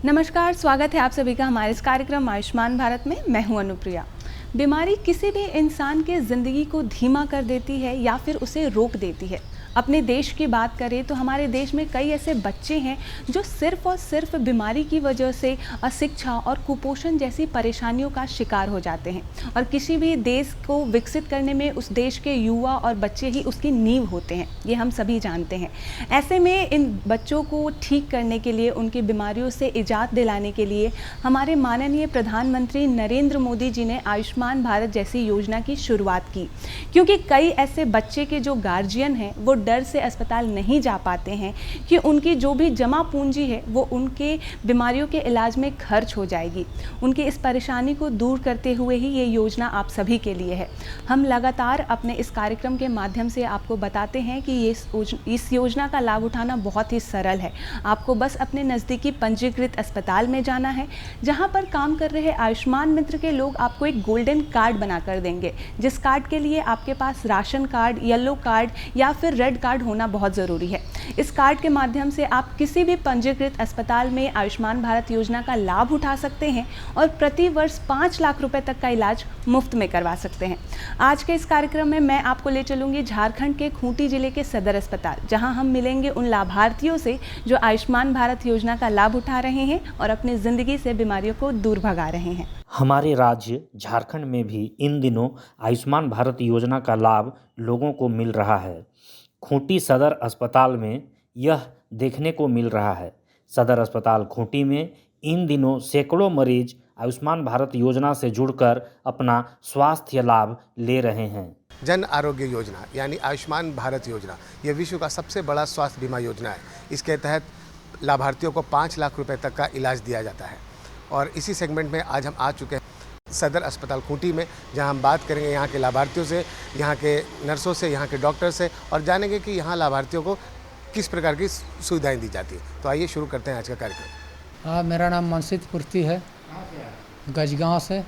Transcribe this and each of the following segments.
नमस्कार, स्वागत है आप सभी का हमारे इस कार्यक्रम आयुष्मान भारत में। मैं हूं अनुप्रिया। बीमारी किसी भी इंसान के ज़िंदगी को धीमा कर देती है या फिर उसे रोक देती है। अपने देश की बात करें तो हमारे देश में कई ऐसे बच्चे हैं जो सिर्फ़ और सिर्फ बीमारी की वजह से अशिक्षा और कुपोषण जैसी परेशानियों का शिकार हो जाते हैं। और किसी भी देश को विकसित करने में उस देश के युवा और बच्चे ही उसकी नींव होते हैं, ये हम सभी जानते हैं। ऐसे में इन बच्चों को ठीक करने के लिए, उनकी बीमारियों से निजात दिलाने के लिए हमारे माननीय प्रधानमंत्री नरेंद्र मोदी जी ने आयुष्मान भारत जैसी योजना की शुरुआत की। क्योंकि कई ऐसे बच्चे के जो गार्जियन हैं वो डर से अस्पताल नहीं जा पाते हैं कि उनकी जो भी जमा पूंजी है वो उनके बीमारियों के इलाज में खर्च हो जाएगी। उनकी इस परेशानी को दूर करते हुए ही ये योजना आप सभी के लिए है। हम लगातार अपने इस कार्यक्रम के माध्यम से आपको बताते हैं कि इस योजना का लाभ उठाना बहुत ही सरल है। आपको बस अपने नज़दीकी पंजीकृत अस्पताल में जाना है, जहां पर काम कर रहे आयुष्मान मित्र के लोग आपको एक गोल्डन कार्ड बनाकर देंगे, जिस कार्ड के लिए आपके पास राशन कार्ड, येलो कार्ड या फिर रेड कार्ड होना बहुत ज़रूरी है। इस कार्ड के माध्यम से आप किसी भी पंजीकृत अस्पताल में आयुष्मान भारत योजना का लाभ उठा सकते हैं और प्रति वर्ष 5 लाख रुपए तक का इलाज मुफ्त में करवा सकते हैं। आज के इस कार्यक्रम में मैं आपको ले चलूँगी झारखंड के खूंटी जिले के सदर अस्पताल, जहां हम मिलेंगे उन लाभार्थियों से जो आयुष्मान भारत योजना का लाभ उठा रहे हैं और अपनी ज़िंदगी से बीमारियों को दूर भगा रहे हैं। हमारे राज्य झारखंड में भी इन दिनों आयुष्मान भारत योजना का लाभ लोगों को मिल रहा है। खूंटी सदर अस्पताल में यह देखने को मिल रहा है। सदर अस्पताल खूंटी में इन दिनों सैकड़ों मरीज आयुष्मान भारत योजना से जुड़कर अपना स्वास्थ्य लाभ ले रहे हैं। जन आरोग्य योजना यानी आयुष्मान भारत योजना ये विश्व का सबसे बड़ा स्वास्थ्य बीमा योजना है। इसके तहत लाभार्थियों को 5 लाख रुपए तक का इलाज दिया जाता है और इसी सेगमेंट में आज हम आ चुके हैं सदर अस्पताल खूंटी में, जहां हम बात करेंगे यहाँ के लाभार्थियों से, यहाँ के नर्सों से, यहाँ के डॉक्टर से और जानेंगे कि यहाँ लाभार्थियों को किस प्रकार की सुविधाएं दी जाती हैं। तो आइए शुरू करते हैं आज का कार्यक्रम। हाँ, मेरा नाम मनसित पूर्ति है, गजगांव से।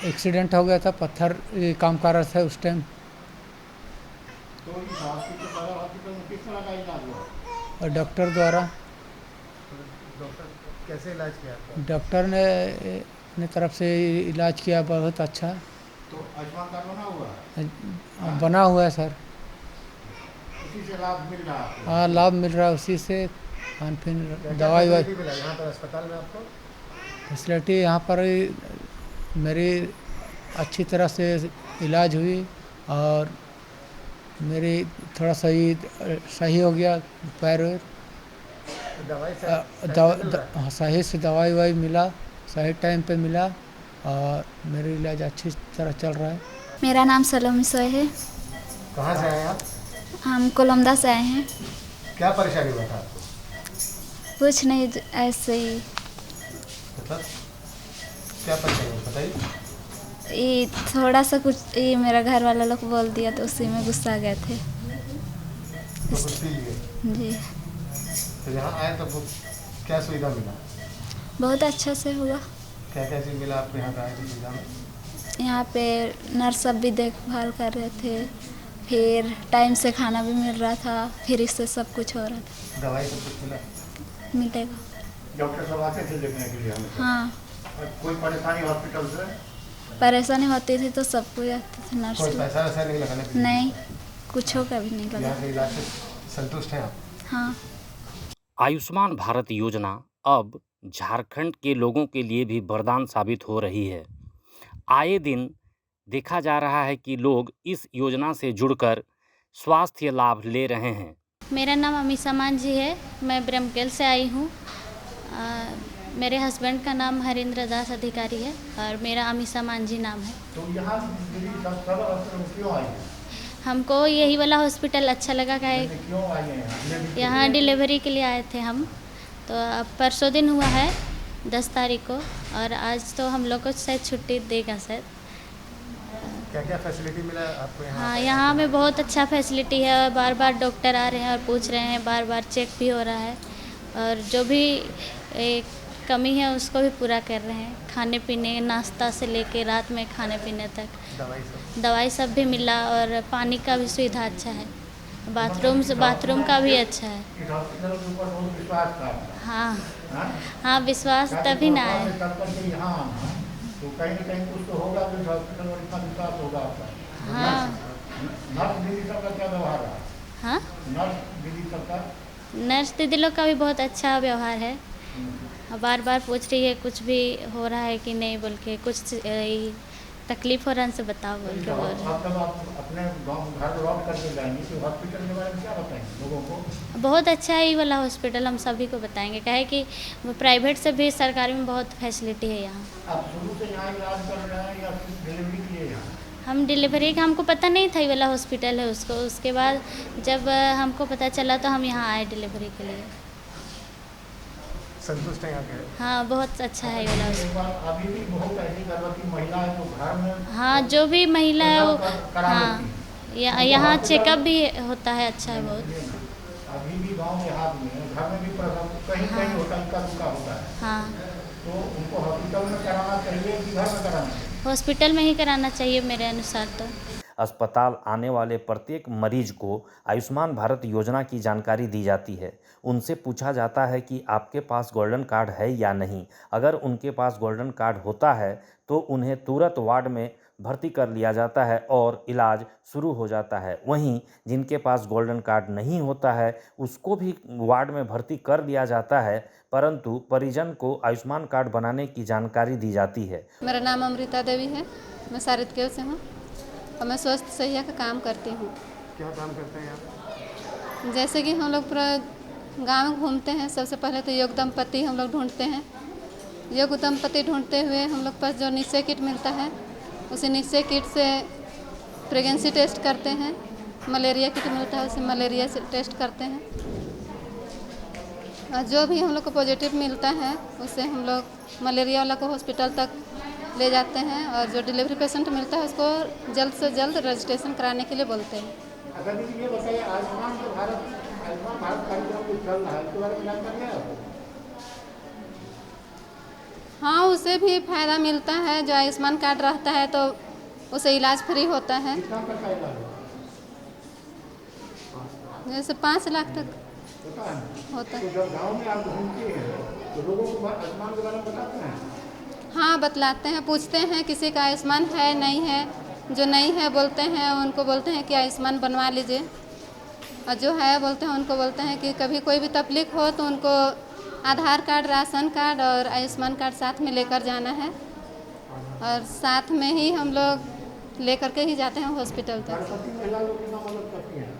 एक्सीडेंट हो गया था, पत्थर काम कर रहा था उस टाइम। और डॉक्टर द्वारा कैसे इलाज किया आपका? डॉक्टर ने अपनी तरफ से इलाज किया, बहुत अच्छा। तो आयुष्मान कार्ड बना हुआ है? बना हुआ है सर। उसी से लाभ मिल रहा है? हाँ, लाभ मिल रहा है उसी से। खान पीन, दवाई वाई यहाँ पर अस्पताल में आपको फैसिलिटी यहाँ पर मेरी अच्छी तरह से इलाज हुई और मेरी थोड़ा सही हो गया पैर वैर। सही से दवाई वाई मिला, सही टाइम पे मिला और मेरी इलाज अच्छी तरह चल रहा है। मेरा नाम सलोमी सोय है। कहाँ से आए आप? हम कोलंबा से आए हैं। क्या परेशानी हुआ था आपको? कुछ नहीं, ऐसे ही। मतलब क्या परेशानी बताइए। ये थोड़ा सा कुछ ये मेरा घर वाला लोग बोल दिया तो उसी में गुस्सा गए थे। जी। तो यहाँ आए तो क्या सुविधा मिला? बहुत अच्छा से हुआ। क्या क्या चीज़ मिला आपको यहाँ पे आए थे सुविधा में? यहाँ पे नर्स सब भी देखभाल कर रहे थे, फिर टाइम से खाना भी मिल रहा था, फिर इससे सब कुछ हो रहा था। दवाई सब कुछ मिला? मिलेगा। डॉक्टर सब आते थे देखने के लिए? हाँ। कोई परेशानी हॉस्पिटल से? परेशानी होती थी तो सब कोई आते थे नर्स। कोई पैसा वैसा नहीं लगाने? नहीं, कुछ का भी नहीं लगा। यहाँ के इलाज से संतुष्ट हैं आप? हाँ। आयुष्मान भारत योजना अब झारखंड के लोगों के लिए भी वरदान साबित हो रही है। आए दिन देखा जा रहा है कि लोग इस योजना से जुड़कर स्वास्थ्य लाभ ले रहे हैं। मेरा नाम अमीषा मांझी है, मैं ब्रह्मकेल से आई हूँ। मेरे हस्बैंड का नाम हरिंद्र दास अधिकारी है और मेरा अमीषा मांझी नाम है। तो यहाँ क्यों आई? हमको यही वाला हॉस्पिटल अच्छा लगा। क्यों आई हैं यहाँ डिलीवरी के लिए आए थे हम। तो अब परसों दिन हुआ है 10 तारीख को और आज तो हम लोग को शायद छुट्टी देगा शायद। क्या क्या फैसिलिटी मिला आपको यहाँ? हाँ, यहाँ में बहुत अच्छा फैसिलिटी है। बार बार डॉक्टर आ रहे हैं और पूछ रहे हैं, बार बार चेक भी हो रहा है और जो भी एक कमी है उसको भी पूरा कर रहे हैं। खाने पीने, नाश्ता से लेके रात में खाने पीने तक दवाई सब भी मिला और पानी का भी सुविधा अच्छा है। बाथरूम का भी अच्छा है। इस हॉस्पिटल के ऊपर बहुत विश्वास था आपका, हाँ हाँ? हाँ, विश्वास तभी ना गाँव है। से चल करके यहाँ आना है, तो कहीं न कहीं कुछ तो होगा, तो इस हॉस्पिटल में इतना विश्वास होगा आपका। हाँ नर्स दीदी सबका क्या व्यवहार रहा? हाँ, नर्स दीदी सबका नर्स दीदी लोग का भी बहुत अच्छा व्यवहार है। बार बार पूछ रही है कुछ भी हो रहा है कि नहीं बोल के, कुछ तकलीफ हो रहा है उनसे बताओ बोल के बोल रहे अब जब आप अपने गाँव घर लौट करके जाएंगे तो हॉस्पिटल के बारे में क्या बताएंगे लोगों को? हैं। बहुत अच्छा है ये वाला हॉस्पिटल, हम सभी को बताएंगे। काहे कि प्राइवेट से भी सरकारी में बहुत फैसिलिटी है यहाँ। आप शुरू से यहाँ इलाज कर रहे हैं या फिर डिलीवरी के लिए यहाँ? हम डिलीवरी का, हमको पता नहीं था ये वाला हॉस्पिटल है उसको, उसके बाद जब हमको पता चला तो हम यहाँ आए डिलीवरी के लिए। संतुष्ट हैं यहाँ के? हाँ, बहुत अच्छा है ये वाला हॉस्पिटल। एक बार अभी भी बहुत ऐसी गर्भवती महिला है जो घर में हाँ, जो भी महिला है वो, करा हाँ, लेती है। यहाँ चेकअप भी होता है, अच्छा है बहुत। अभी भी गांव देहात में घर में भी प्रसव कहीं कहीं होता है, रुका होता है, हाँ, तो उनको हॉस्पिटल में कराना चाहिए कि घर में कराना चाहिए? हॉस्पिटल में ही कराना चाहिए मेरे अनुसार तो। अस्पताल आने वाले प्रत्येक मरीज को आयुष्मान भारत योजना की जानकारी दी जाती है। उनसे पूछा जाता है कि आपके पास गोल्डन कार्ड है या नहीं। अगर उनके पास गोल्डन कार्ड होता है तो उन्हें तुरंत वार्ड में भर्ती कर लिया जाता है और इलाज शुरू हो जाता है। वहीं जिनके पास गोल्डन कार्ड नहीं होता है उसको भी वार्ड में भर्ती कर लिया जाता है, परंतु परिजन को आयुष्मान कार्ड बनाने की जानकारी दी जाती है। मेरा नाम अमृता देवी है, मैं सारितकेव से हूँ और मैं स्वास्थ्य सहिया का काम करती हूँ। क्या काम करते हैं आप? जैसे कि हम लोग पूरा गाँव में घूमते हैं, सबसे पहले तो योग दंपति हम लोग ढूंढते हैं। योग दंपति ढूंढते हुए हम लोग पास जो निश्चय किट मिलता है, उसी निश्चय किट से प्रेगनेंसी टेस्ट करते हैं। मलेरिया किट मिलता है, उसे मलेरिया से टेस्ट करते हैं। और जो भी हम लोग को पॉजिटिव मिलता है उससे हम लोग मलेरिया वाला को हॉस्पिटल तक ले जाते हैं और जो डिलीवरी पेशेंट मिलता है उसको जल्द से जल्द रजिस्ट्रेशन कराने के लिए बोलते हैं। अगर दीदी ये बताइए, आयुष्मान भारत कार्यक्रम जो चल रहा है इसके बारे में जानकारी है आपको? हाँ, उसे भी फायदा मिलता है। जो आयुष्मान कार्ड रहता है तो उसे इलाज फ्री होता है, कितना तक का इलाज जैसे 5 लाख तक होता है? होता तो है। जब गाँव में आप घूमते हैं तो लोगों को आयुष्मान के बारे में बताते हैं? हाँ, बतलाते हैं, पूछते हैं किसी का आयुष्मान है नहीं है। जो नहीं है बोलते हैं, उनको बोलते हैं कि आयुष्मान बनवा लीजिए, और जो है बोलते हैं उनको बोलते हैं कि कभी कोई भी तकलीफ हो तो उनको आधार कार्ड, राशन कार्ड और आयुष्मान कार्ड साथ में लेकर जाना है, और साथ में ही हम लोग लेकर के ही जाते हैं हॉस्पिटल तक। गर्भवती महिला लोग कितना मदद करती हैं?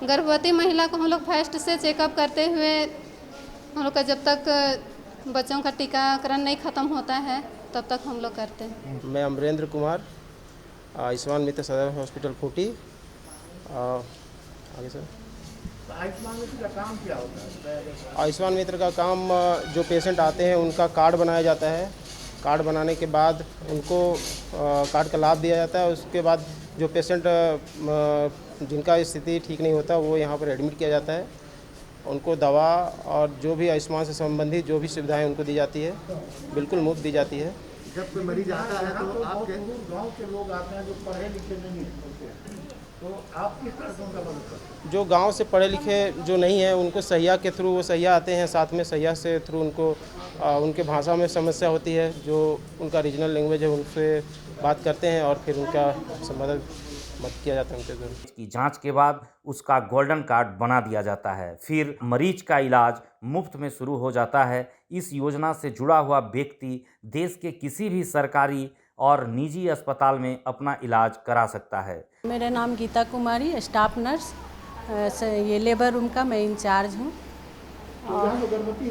गर्भवती महिला को हम लोग फर्स्ट से चेकअप करते हुए हम लोग का जब तक बच्चों का टीकाकरण नहीं ख़त्म होता है तब तक हम लोग करते हैं। मैं अमरेंद्र कुमार, आयुष्मान मित्र सदर हॉस्पिटल खूंटी। आगे सर। आयुष्मान मित्र का काम क्या होता है? आयुष्मान मित्र का काम, जो पेशेंट आते हैं उनका कार्ड बनाया जाता है। कार्ड बनाने के बाद उनको कार्ड का लाभ दिया जाता है। उसके बाद जो पेशेंट जिनका स्थिति ठीक नहीं होता वो यहाँ पर एडमिट किया जाता है। उनको दवा और जो भी आयुष्मान से संबंधित जो भी सुविधाएं उनको दी जाती है, बिल्कुल मुफ्त दी जाती है। जब कोई मरीज आता है तो आपके गाँव के लोग आते हैं जो पढ़े लिखे नहीं होते हैं, तो आप किस तरह से उनका मदद करते हैं? जो गांव से पढ़े लिखे जो नहीं हैं उनको सहिया के थ्रू, वो सहिया आते हैं, साथ में सहिया से थ्रू उनको उनके भाषा में समस्या होती है, जो उनका रीजनल लैंग्वेज है उनसे बात करते हैं और फिर उनका मदद किया जाता है उनके द्वारा। की जांच के बाद उसका गोल्डन कार्ड बना दिया जाता है, फिर मरीज का इलाज मुफ्त में शुरू हो जाता है। इस योजना से जुड़ा हुआ व्यक्ति देश के किसी भी सरकारी और निजी अस्पताल में अपना इलाज करा सकता है। मेरा नाम गीता कुमारी, स्टाफ नर्स, ये लेबर रूम का मैं इंचार्ज हूँ। यहाँ जो गर्भवती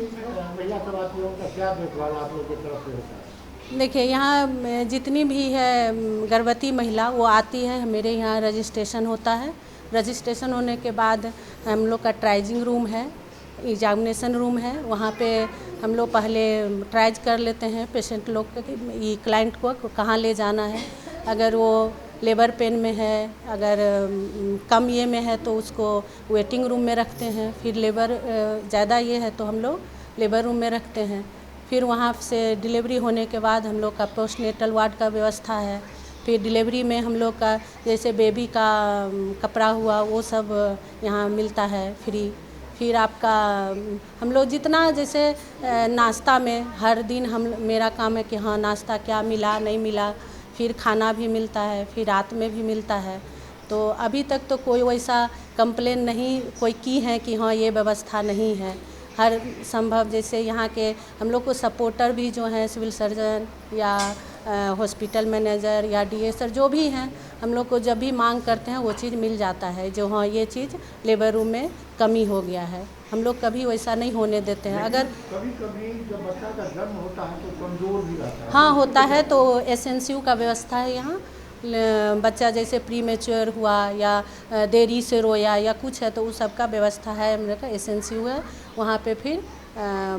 महिला सब आती है उनका क्या देखभाल आप लोग की तरफ से होता है? देखिए, यहाँ जितनी भी है गर्भवती महिला वो आती है, मेरे यहाँ रजिस्ट्रेशन होता है। रजिस्ट्रेशन होने के बाद हम लोग का ट्राइजिंग रूम है, एग्जामिनेशन रूम है। वहाँ पे हम लोग पहले ट्राइज कर लेते हैं पेशेंट लोग को कि क्लाइंट को कहाँ ले जाना है। अगर वो लेबर पेन में है, अगर कम ये में है तो उसको वेटिंग रूम में रखते हैं। फिर लेबर ज़्यादा ये है तो हम लोग लेबर रूम में रखते हैं। फिर वहाँ से डिलीवरी होने के बाद हम लोग का पोस्टनेटल वार्ड का व्यवस्था है, फिर डिलीवरी में हम लोग का जैसे बेबी का कपड़ा हुआ वो सब यहाँ मिलता है फ्री। फिर आपका हम लोग जितना जैसे नाश्ता में हर दिन मेरा काम है कि हाँ नाश्ता क्या मिला नहीं मिला, फिर खाना भी मिलता है, फिर रात में भी मिलता है। तो अभी तक तो कोई वैसा कंप्लेन नहीं कोई की है कि हाँ ये व्यवस्था नहीं है। हर संभव जैसे यहाँ के हम लोग को सपोर्टर भी जो हैं सिविल सर्जन या हॉस्पिटल मैनेजर या डीएसआर जो भी हैं, हम लोग को जब भी मांग करते हैं वो चीज़ मिल जाता है जो हाँ ये चीज़ लेबर रूम में कमी हो गया है। हम लोग कभी वैसा नहीं होने देते हैं। अगर कभी कभी जब बच्चा का जन्म होता है तो कमज़ोर भी रहता है। हाँ होता है तो एसएनसीयू का व्यवस्था है यहाँ। बच्चा जैसे प्री मैच्योर हुआ या देरी से रोया या कुछ है तो उस सब का व्यवस्था है। मेरे का एसएनसीयू है, वहाँ पे फिर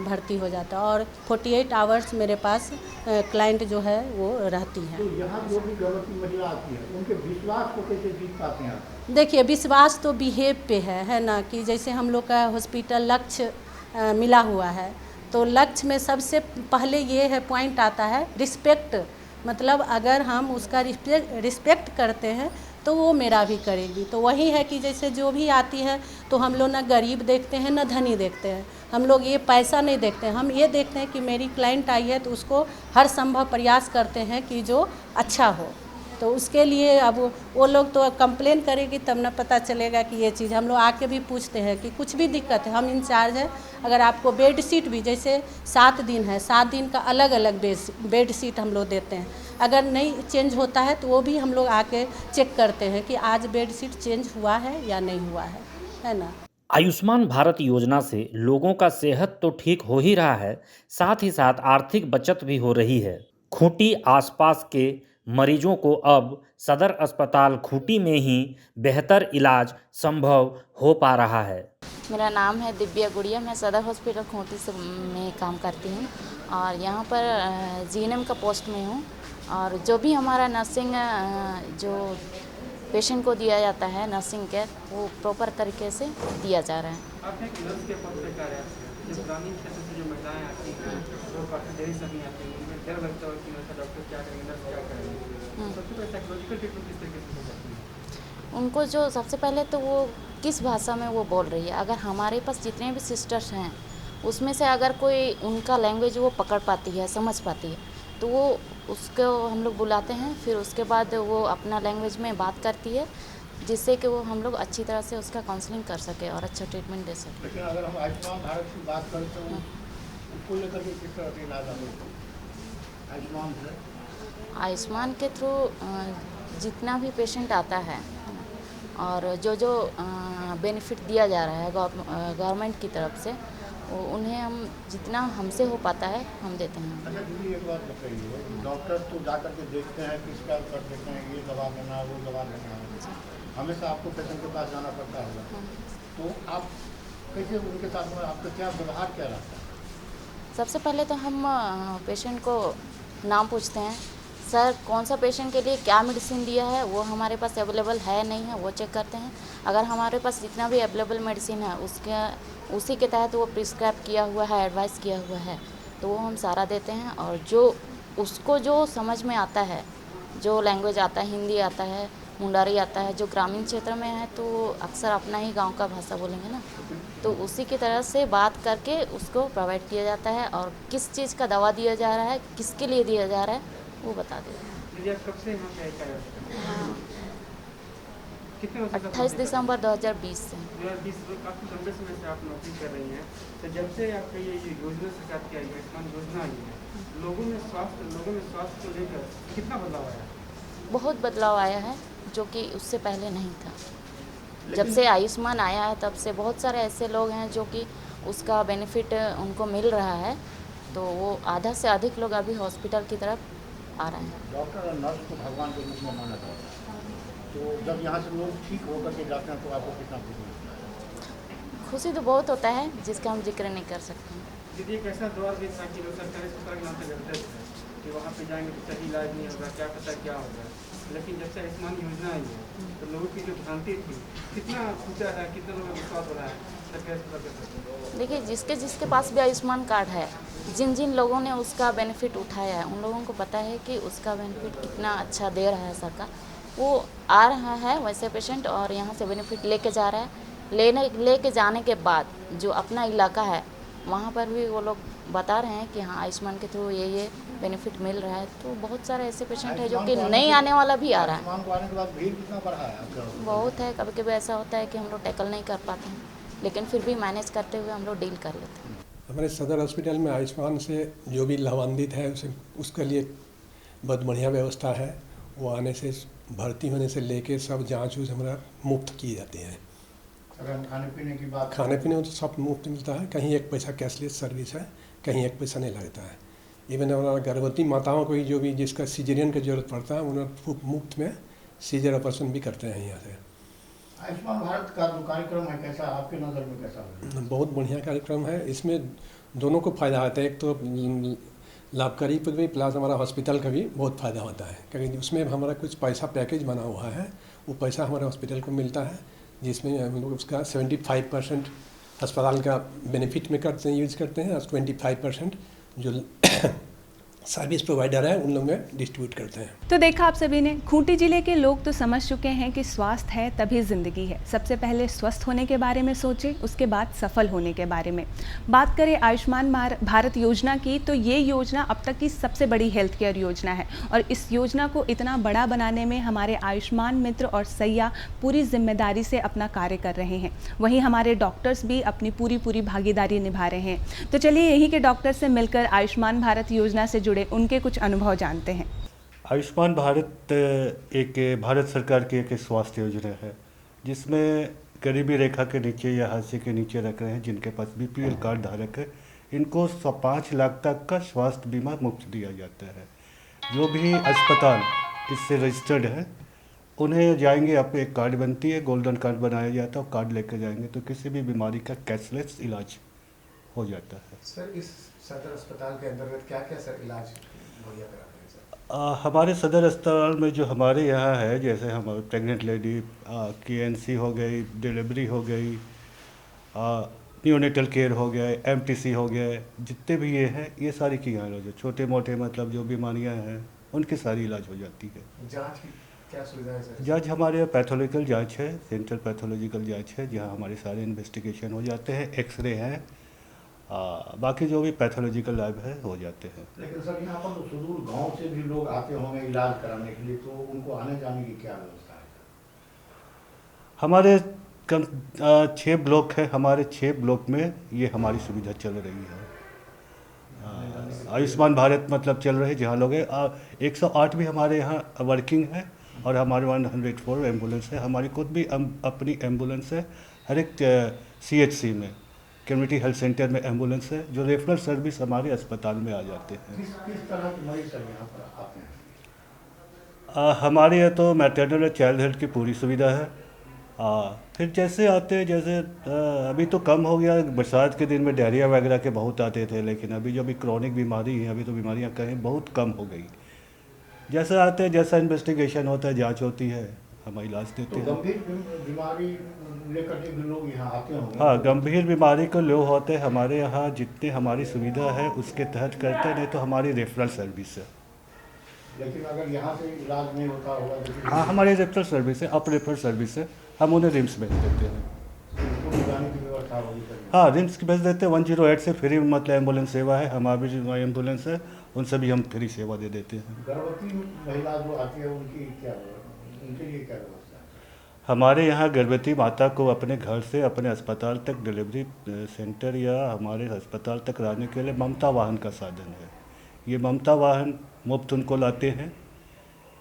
भर्ती हो जाता है और 48 आवर्स मेरे पास क्लाइंट जो है वो रहती है। तो यहाँ जो भी गर्भवती महिला आती है उनके विश्वास को कैसे जीत पाते हैं? देखिए विश्वास तो बिहेव पे है ना, कि जैसे हम लोग का हॉस्पिटल लक्ष्य मिला हुआ है तो लक्ष्य में सबसे पहले ये है पॉइंट आता है रिस्पेक्ट। मतलब अगर हम उसका रिस्पेक्ट करते हैं तो वो मेरा भी करेगी। तो वही है कि जैसे जो भी आती है तो हम लोग ना गरीब देखते हैं ना धनी देखते हैं। हम लोग ये पैसा नहीं देखते हैं, हम ये देखते हैं कि मेरी क्लाइंट आई है तो उसको हर संभव प्रयास करते हैं कि जो अच्छा हो। तो उसके लिए अब वो लोग तो कंप्लेन करेगी तब ना पता चलेगा कि ये चीज़। हम लोग आके भी पूछते हैं कि कुछ भी दिक्कत है, हम इंचार्ज हैं। अगर आपको बेड शीट भी जैसे 7 दिन है, 7 दिन का अलग अलग बेड शीट हम लोग देते हैं। अगर नहीं चेंज होता है तो वो भी हम लोग आके चेक करते हैं कि आज बेड शीट चेंज हुआ है या नहीं हुआ है ना। आयुष्मान भारत योजना से लोगों का सेहत तो ठीक हो ही रहा है, साथ ही साथ आर्थिक बचत भी हो रही है। खूंटी आसपास के मरीजों को अब सदर अस्पताल खूंटी में ही बेहतर इलाज संभव हो पा रहा है। मेरा नाम है दिव्या गुड़िया, मैं सदर हॉस्पिटल खूंटी से में काम करती हूँ और यहाँ पर जीएनएम का पोस्ट में हूँ। और जो भी हमारा नर्सिंग जो पेशेंट को दिया जाता है नर्सिंग केयर वो प्रॉपर तरीके से दिया जा रहा है। आप एक नर्स के पद पे कार्य करते हैं। जो ग्रामीण क्षेत्र से जो महिलाएं आती हैं वो काफ़ी देरी से भी आती हैं, उनमें डर लगता है कि नर्स डॉक्टर क्या करेंगे, नर्स क्या करेंगे। सबसे पहले साइकोलॉजिकल ट्रीटमेंट किस तरीके से हो जाती है? उनको जो सबसे पहले तो वो किस भाषा में वो बोल रही है। अगर हमारे पास जितने भी सिस्टर्स हैं उसमें से अगर कोई उनका लैंग्वेज वो पकड़ पाती है, समझ पाती है, तो वो उसको हम लोग बुलाते हैं। फिर उसके बाद वो अपना लैंग्वेज में बात करती है जिससे कि वो हम लोग अच्छी तरह से उसका काउंसलिंग कर सके और अच्छा ट्रीटमेंट दे सके। लेकिन अगर हम आयुष्मान भारत की बात करें तो उसको लेकर के किस तरह के इलाज आयुष्मान भारत? आयुष्मान के थ्रू जितना भी पेशेंट आता है और जो बेनिफिट दिया जा रहा है गवर्नमेंट की तरफ से उन्हें हम जितना हमसे हो पाता है हम देते हैं। अच्छा दीदी एक बात बताइए, डॉक्टर तो जा कर के देखते हैं, प्रिस्क्राइब कर देते हैं ये दवा लेना वो दवा लेना, हमेशा आपको पेशेंट के पास जाना पड़ता होगा। तो आप कैसे उनके साथ में आपका क्या व्यवहार क्या रहता है? सबसे पहले तो हम पेशेंट को नाम पूछते हैं, सर कौन सा पेशेंट के लिए क्या मेडिसिन दिया है वो हमारे पास अवेलेबल है नहीं है वो चेक करते हैं। अगर हमारे पास जितना भी अवेलेबल मेडिसिन है उसी के तहत वो प्रिस्क्राइब किया हुआ है, एडवाइस किया हुआ है तो वो हम सारा देते हैं। और जो उसको जो समझ में आता है, जो लैंग्वेज आता है, हिंदी आता है, मुंडारी आता है, जो ग्रामीण क्षेत्र में है तो अक्सर अपना ही गांव का भाषा बोलेंगे ना, तो उसी की तरह से बात करके उसको प्रोवाइड किया जाता है। और किस चीज़ का दवा दिया जा रहा है, किसके लिए दिया जा रहा है वो बता देते हैं। कब से यहाँ पे हाँ, कितने वर्ष 28 दिसंबर 2020 से। 2020 में काफ़ी लंबे समय से आप नौकरी कर रही हैं, तो जब से आपका ये योजना सरकार की आई आयुष्मान योजना आई है, लोगों में स्वास्थ्य को लेकर कितना बदलाव आया है? बहुत बदलाव आया है जो कि उससे पहले नहीं था। जब से आयुष्मान आया है तब से बहुत सारे ऐसे लोग हैं जो कि उसका बेनिफिट उनको मिल रहा है, तो वो आधा से अधिक लोग अभी हॉस्पिटल की तरफ आ रहे हैं। डॉक्टर और नर्स को भगवान के रूप में माना जाता है, तो जब यहाँ से लोग ठीक होकर के जाते हैं तो आपको कितना खुशी होता है? खुशी तो बहुत होता है जिसका हम जिक्र नहीं कर सकते हैं। दीदी एक ऐसा दौर भी था कि लोग सरकारी अस्पताल के नाम पे डरते थे कि वहाँ पे जाएंगे तो सही इलाज नहीं होगा, क्या पता क्या होगा। लेकिन जब से आयुष्मान योजना आई है तो लोगों की जो भ्रांति थी कितना छूटा है, कितना लोगों का विश्वास हो रहा है सरकारी अस्पताल के प्रति? देखिए, जिसके जिसके पास भी आयुष्मान कार्ड है, जिन जिन लोगों ने उसका बेनिफिट उठाया है, उन लोगों को पता है कि उसका बेनिफिट कितना अच्छा दे रहा है सरकार। वो आ रहा है वैसे पेशेंट और यहाँ से बेनिफिट लेके जा रहा है। लेके जाने के बाद जो अपना इलाका है वहाँ पर भी वो लोग बता रहे हैं कि हाँ आयुष्मान के थ्रू ये बेनिफिट मिल रहा है। तो बहुत सारे ऐसे पेशेंट है जो कि नहीं आने वाला भी आ रहा है। आयुष्मान को आने के बाद भीड़ कितना बढ़ा है आपका? बहुत है, कभी कभी ऐसा होता है कि हम लोग टैकल नहीं कर पाते हैं, लेकिन फिर भी मैनेज करते हुए हम लोग डील कर लेते हैं। हमारे सदर हॉस्पिटल में आयुष्मान से जो भी लाभान्वित है उसके लिए बहुत बढ़िया व्यवस्था है। वो आने से भर्ती होने से लेके सब जाँच उच हमारा मुफ्त की जाती है। अगर हम खाने पीने की बात, खाने पीने में तो सब मुफ्त मिलता है, कहीं एक पैसा कैशलेस सर्विस है, कहीं एक पैसा नहीं लगता है। इवन हमारा गर्भवती माताओं को जो भी जिसका सीजरियन की जरूरत पड़ता है उन्हें मुफ्त में सीजर ऑपरेशन भी करते हैं यहाँ से। आयुष्मान भारत का जो कार्यक्रम है कैसा, आपके नज़र में कैसा है? बहुत बढ़िया कार्यक्रम है। इसमें दोनों को फ़ायदा होता है, एक तो लाभकारी पर भी प्लस हमारा हॉस्पिटल का भी बहुत फ़ायदा होता है, क्योंकि उसमें हमारा कुछ पैसा पैकेज बना हुआ है। वो पैसा हमारे हॉस्पिटल को मिलता है, जिसमें हम लोग उसका 75% अस्पताल का बेनिफिट में करते हैं, यूज करते हैं, और 25% जो सर्विस प्रोवाइडर है उन लोग में डिस्ट्रीब्यूट करते हैं। तो देखा आप सभी ने, खूंटी जिले के लोग तो समझ चुके हैं कि स्वास्थ्य है तभी जिंदगी है। सबसे पहले स्वस्थ होने के बारे में सोचें, उसके बाद सफल होने के बारे में। बात करें आयुष्मान भारत योजना की, तो ये योजना अब तक की सबसे बड़ी हेल्थ केयर योजना है और इस योजना को इतना बड़ा बनाने में हमारे आयुष्मान मित्र और सैया पूरी जिम्मेदारी से अपना कार्य कर रहे हैं। वहीं हमारे डॉक्टर्स भी अपनी पूरी भागीदारी निभा रहे हैं। तो चलिए यहीं के डॉक्टर से मिलकर आयुष्मान भारत योजना से जुड़े उनके कुछ अनुभव जानते हैं। आयुष्मान भारत एक भारत सरकार की एक स्वास्थ्य योजना है जिसमें गरीबी रेखा के नीचे या हाशिए के नीचे रख रहे हैं जिनके पास बीपीएल कार्ड धारक है, इनको 5 लाख तक का स्वास्थ्य बीमा मुफ्त दिया जाता है। जो भी अस्पताल इससे रजिस्टर्ड है उन्हें जाएंगे, आप एक कार्ड बनती है, गोल्डन कार्ड बनाया जाता है, और कार्ड लेकर जाएंगे तो किसी भी बीमारी का कैशलेस इलाज हो जाता है। सर, इस सदर अस्पताल के अंतर्गत क्या क्या सर इलाज मुहैया कराते हैं सर? हमारे सदर अस्पताल में जो हमारे यहाँ है, जैसे हमारे प्रेग्नेंट लेडी KNC हो गई, डिलीवरी हो गई, न्यूनेटल केयर हो गया, MTC हो गया, जितने भी ये हैं ये सारी की यहाँ हो, छोटे मोटे मतलब जो बीमारियाँ हैं उनकी सारी इलाज हो जाती है। जाँच की क्या सुविधा है सर? जाँच हमारे यहाँ पैथोलॉजिकल जाँच है, सेंट्रल पैथोलॉजिकल जाँच है, जहाँ हमारे सारे इन्वेस्टिगेशन हो जाते हैं, एक्सरे हैं, बाकी जो भी पैथोलॉजिकल लैब है हो जाते हैं। लेकिन सर यहाँ पर तो सुदूर गांव से भी लोग आते होंगे इलाज कराने के लिए, तो उनको आने जाने की क्या व्यवस्था है? हमारे कम 6 ब्लॉक है, हमारे 6 ब्लॉक में ये हमारी सुविधा चल रही है। आयुष्मान भारत मतलब चल रहे जहाँ लोग हैं। 108 भी हमारे यहाँ वर्किंग है और हमारे 104 एम्बुलेंस है। हमारी खुद भी अपनी एम्बुलेंस है। हर एक CHC में, कम्युनिटी हेल्थ सेंटर में एम्बुलेंस है, जो रेफरल सर्विस हमारे अस्पताल में आ जाते हैं। किस तरह के मरीज सर यहाँ पर आते हैं? हमारे यहाँ तो मैटरनल और चाइल्ड हेल्थ की पूरी सुविधा है। फिर जैसे आते हैं, जैसे अभी तो कम हो गया, बरसात के दिन में डायरिया वगैरह के बहुत आते थे, लेकिन अभी जो भी क्रॉनिक बीमारी है, अभी तो बीमारियाँ कहीं बहुत कम हो गई। जैसे आते हैं, जैसा इन्वेस्टिगेशन होता है, जाँच होती है, हम इलाज देते हैं। गंभीर बीमारी लेकर के भी लोग यहाँ आते होंगे? हाँ, गंभीर बीमारी को लोग होते हैं हमारे यहाँ, जितने हमारी सुविधा है उसके तहत करते, नहीं तो हमारी रेफरल सर्विस है। लेकिन अगर यहाँ से इलाज नहीं होता होगा? हाँ, हमारी रेफरल सर्विस है, अप रेफरल सर्विस है, हम उन्हें रिम्स भेज देते हैं। जाने की व्यवस्था होगी? हाँ, रिम्स भेज देते हैं। 108 से फ्री मतलब एम्बुलेंस सेवा है, हमारी जो एम्बुलेंस है उनसे भी हम फ्री सेवा दे देते हैं। गर्भवती महिला जो आती है उनके लिए क्या व्यवस्था है? हमारे यहाँ गर्भवती माता को अपने घर से अपने अस्पताल तक, डिलीवरी सेंटर या हमारे अस्पताल तक लाने के लिए ममता वाहन का साधन है। ये ममता वाहन मुफ्त उनको लाते हैं,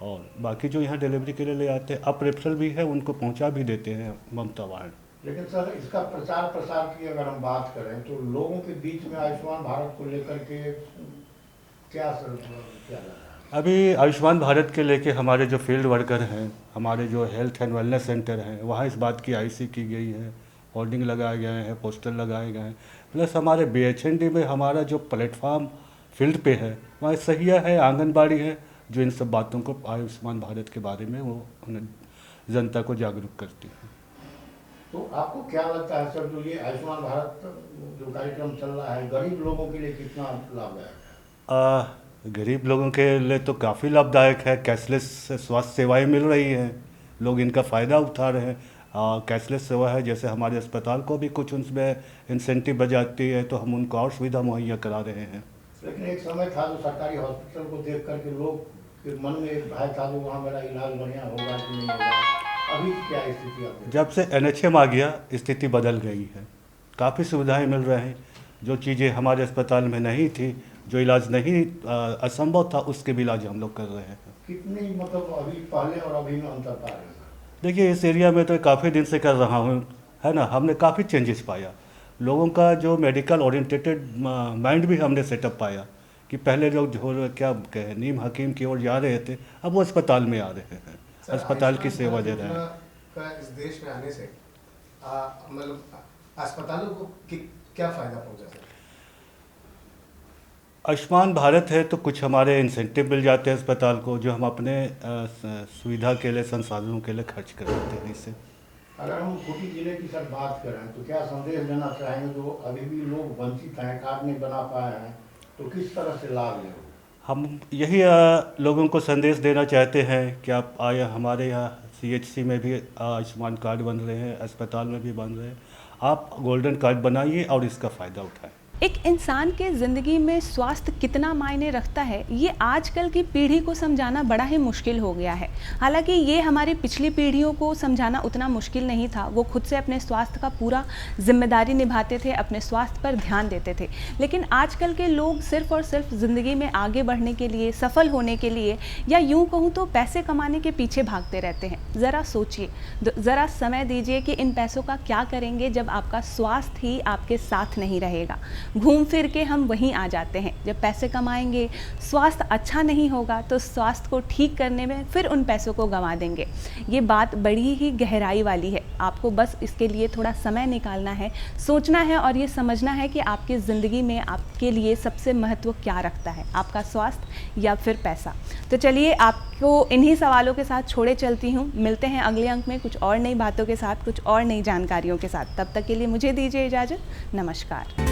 और बाकी जो यहाँ डिलीवरी के लिए ले आते हैं, अप रेफरल भी है, उनको पहुँचा भी देते हैं ममता वाहन। लेकिन सर, इसका प्रचार प्रसार की अगर हम बात करें तो लोगों के बीच में आयुष्मान भारत को लेकर के क्या अभी आयुष्मान भारत के लेके हमारे जो फील्ड वर्कर हैं, हमारे जो हेल्थ एंड वेलनेस सेंटर हैं, वहाँ इस बात की IC की गई है, होर्डिंग लगाए गए हैं, पोस्टर लगाए गए हैं, प्लस हमारे BHND में हमारा जो प्लेटफार्म फील्ड पे है वहाँ सहिया है, आंगनबाड़ी है, जो इन सब बातों को आयुष्मान भारत के बारे में वो जनता को जागरूक करती है। तो आपको क्या लगता है सर, जो ये आयुष्मान भारत जो कार्यक्रम चल रहा है गरीब लोगों के लिए कितना लाभदायक है? गरीब लोगों के लिए तो काफ़ी लाभदायक है। कैशलेस स्वास्थ्य सेवाएं मिल रही हैं, लोग इनका फ़ायदा उठा रहे हैं। कैशलेस सेवा है, जैसे हमारे अस्पताल को भी कुछ उनमें इंसेंटिव बजाती है तो हम उनको और सुविधा मुहैया करा रहे हैं। लेकिन एक समय था जो सरकारी हॉस्पिटल को देख करके लोग के मन में एक भय था, जो वहाँ मेरा इलाज बढ़िया होगा कि नहीं होगा। अभी क्या स्थिति है? जब से NHM आ गया स्थिति बदल गई है, काफ़ी सुविधाएं मिल रही हैं। जो चीज़ें हमारे अस्पताल में नहीं थी, जो इलाज नहीं असंभव था, उसके भी इलाज हम लोग कर रहे हैं। कितनी मतलब अभी पहले और अभी में अंतर पा रहे हैं? देखिए, इस एरिया में तो काफ़ी दिन से कर रहा हूँ, है ना। हमने काफ़ी चेंजेस पाया, लोगों का जो मेडिकल ओरिएंटेटेड माइंड भी हमने सेटअप पाया कि पहले लोग जो क्या कहे नीम हकीम की ओर जा रहे थे, अब वो अस्पताल में आ रहे हैं, अस्पताल की सेवा दे रहे हैं। इस देश में आने से मतलब अस्पतालों को क्या फ़ायदा पहुंचा सर? आयुष्मान भारत है तो कुछ हमारे इंसेंटिव मिल जाते हैं अस्पताल को, जो हम अपने सुविधा के लिए, संसाधनों के लिए खर्च कर देते हैं। इससे अगर हम खूंटी जिले की सर बात करें तो क्या संदेश देना चाहेंगे जो अभी भी लोग वंचित हैं, कार्ड नहीं बना पाए हैं, तो किस तरह से लाभ लें? हम यही लोगों को संदेश देना चाहते हैं कि आप आए, हमारे यहाँ CHC में भी आयुष्मान कार्ड बन रहे हैं, अस्पताल में भी बन रहे हैं। आप गोल्डन कार्ड बनाइए और इसका फ़ायदा उठाएं। एक इंसान के ज़िंदगी में स्वास्थ्य कितना मायने रखता है, ये आजकल की पीढ़ी को समझाना बड़ा ही मुश्किल हो गया है। हालांकि ये हमारी पिछली पीढ़ियों को समझाना उतना मुश्किल नहीं था, वो खुद से अपने स्वास्थ्य का पूरा जिम्मेदारी निभाते थे, अपने स्वास्थ्य पर ध्यान देते थे। लेकिन आजकल के लोग सिर्फ़ और सिर्फ ज़िंदगी में आगे बढ़ने के लिए, सफल होने के लिए, या यूँ कहूँ तो पैसे कमाने के पीछे भागते रहते हैं। ज़रा सोचिए, ज़रा समय दीजिए कि इन पैसों का क्या करेंगे जब आपका स्वास्थ्य ही आपके साथ नहीं रहेगा। घूम फिर के हम वहीं आ जाते हैं। जब पैसे कमाएंगे, स्वास्थ्य अच्छा नहीं होगा तो स्वास्थ्य को ठीक करने में फिर उन पैसों को गंवा देंगे। ये बात बड़ी ही गहराई वाली है। आपको बस इसके लिए थोड़ा समय निकालना है, सोचना है और ये समझना है कि आपकी ज़िंदगी में आपके लिए सबसे महत्व क्या रखता है, आपका स्वास्थ्य या फिर पैसा। तो चलिए, आपको इन्हीं सवालों के साथ छोड़े चलती हूँ। मिलते हैं अगले अंक में कुछ और नई बातों के साथ, कुछ और नई जानकारियों के साथ। तब तक के लिए मुझे दीजिए इजाज़त। नमस्कार।